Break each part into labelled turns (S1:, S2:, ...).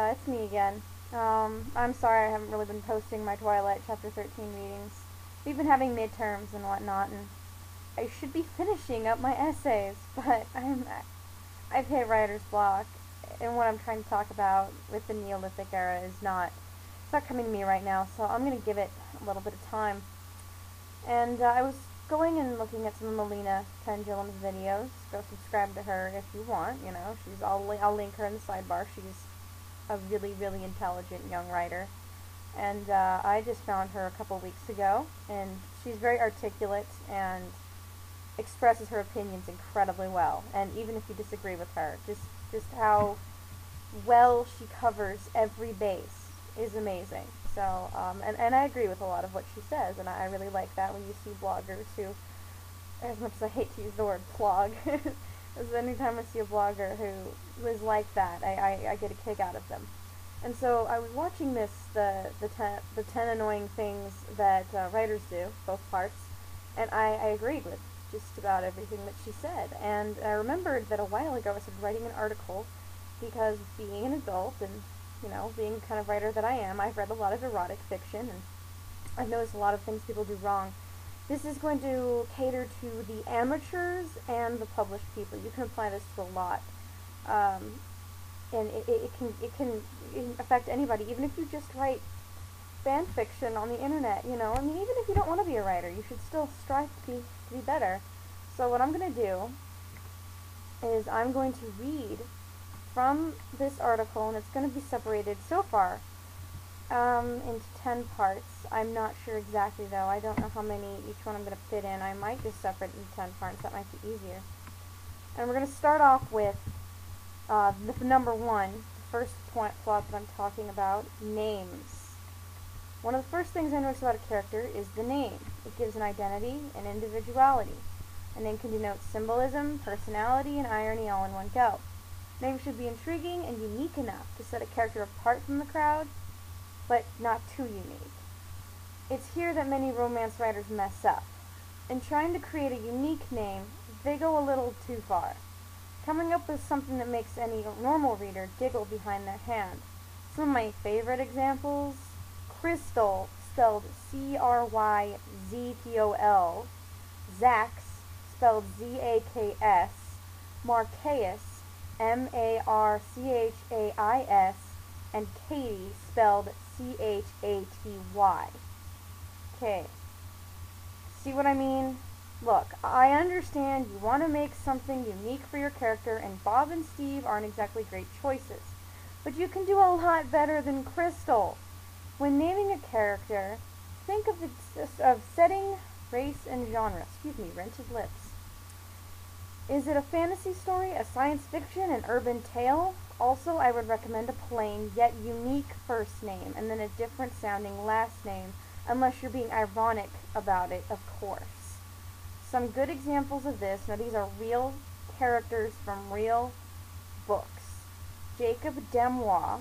S1: it's me again. I'm sorry I haven't really been posting my Twilight Chapter 13 readings. We've been having midterms and whatnot, and I should be finishing up my essays, but I've hit writer's block, and what I'm trying to talk about with the Neolithic era it's not coming to me right now, so I'm going to give it a little bit of time. And I was going and looking at some of Melina Pendulum's videos. Go subscribe to her if you want, I'll link her in the sidebar. She's a really, really intelligent young writer. And I just found her a couple weeks ago, and she's very articulate and expresses her opinions incredibly well. And even if you disagree with her, just how well she covers every base is amazing. So, and I agree with a lot of what she says, and I really like that when you see bloggers who, as much as I hate to use the word plug, as anytime I see a blogger who is like that, I get a kick out of them. And so I was watching the 10 annoying things that writers do, both parts, and I agreed with just about everything that she said. And I remembered that a while ago I started writing an article because being an adult and, being the kind of writer that I am, I've read a lot of erotic fiction, and I've noticed a lot of things people do wrong. This is going to cater to the amateurs and the published people. You can apply this to a lot. And it can affect anybody, even if you just write fan fiction on the internet, even if you don't want to be a writer, you should still strive to be better. So what I'm going to do is I'm going to read from this article, and it's going to be separated so far into 10 parts. I'm not sure exactly, though. I don't know how many each one I'm going to fit in. I might just separate into 10 parts. That might be easier. And we're going to start off with the number one, the first plot that I'm talking about, names. One of the first things I notice about a character is the name. It gives an identity and individuality. A name can denote symbolism, personality, and irony all in one go. Names should be intriguing and unique enough to set a character apart from the crowd, but not too unique. It's here that many romance writers mess up. In trying to create a unique name, they go a little too far, coming up with something that makes any normal reader giggle behind their hand. Some of my favorite examples: Crystal, spelled Cryztol, Zax, spelled Zaks, Marchais, Marchais, and Katie, spelled Chaty. Okay. See what I mean? Look, I understand you want to make something unique for your character, and Bob and Steve aren't exactly great choices. But you can do a lot better than Crystal. When naming a character, think of setting, race, and genre. Excuse me, rented lips. Is it a fantasy story, a science fiction, an urban tale? Also, I would recommend a plain yet unique first name and then a different sounding last name, unless you're being ironic about it, of course. Some good examples of this, now these are real characters from real books: Jacob Demois,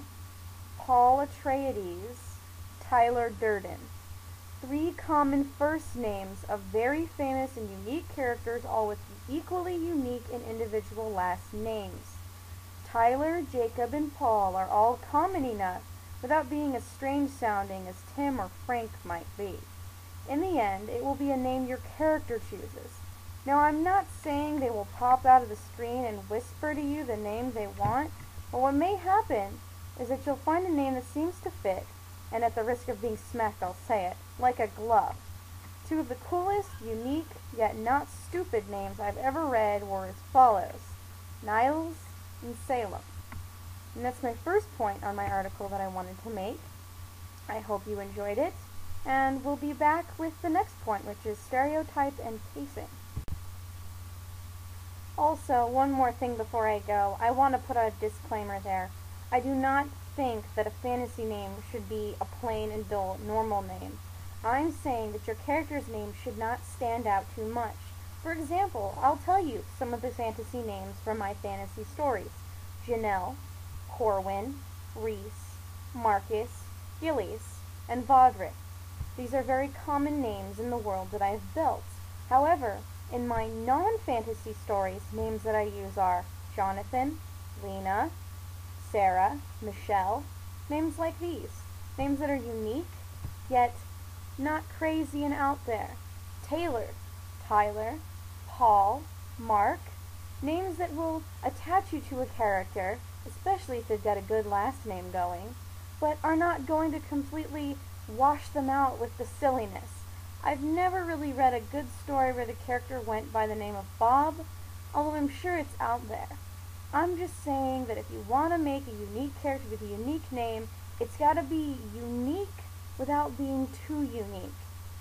S1: Paul Atreides, Tyler Durden. 3 common first names of very famous and unique characters, all with equally unique and individual last names. Tyler, Jacob, and Paul are all common enough without being as strange sounding as Tim or Frank might be. In the end, it will be a name your character chooses. Now, I'm not saying they will pop out of the screen and whisper to you the name they want, but what may happen is that you'll find a name that seems to fit, and at the risk of being smacked, I'll say it, like a glove. 2 of the coolest, unique, yet not stupid names I've ever read were as follows: Niles and Salem. And that's my first point on my article that I wanted to make. I hope you enjoyed it, and we'll be back with the next point, which is stereotype and pacing. Also, one more thing before I go. I want to put a disclaimer there. I do not think that a fantasy name should be a plain and dull normal name. I'm saying that your character's name should not stand out too much. For example, I'll tell you some of the fantasy names from my fantasy stories: Janelle, Corwin, Reese, Marcus, Gillies, and Vodrick. These are very common names in the world that I have built. However, in my non-fantasy stories, names that I use are Jonathan, Lena, Sarah, Michelle, Names like these. Names that are unique, yet not crazy and out there. Taylor, Tyler, Paul, Mark. Names that will attach you to a character, especially if they've got a good last name going, but are not going to completely wash them out with the silliness. I've never really read a good story where the character went by the name of Bob, although I'm sure it's out there. I'm just saying that if you want to make a unique character with a unique name, it's got to be unique without being too unique.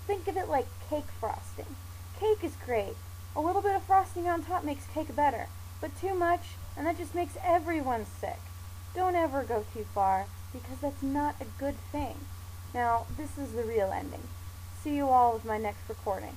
S1: Think of it like cake frosting. Cake is great. A little bit of frosting on top makes cake better, but too much, and that just makes everyone sick. Don't ever go too far, because that's not a good thing. Now, this is the real ending. See you all with my next recording.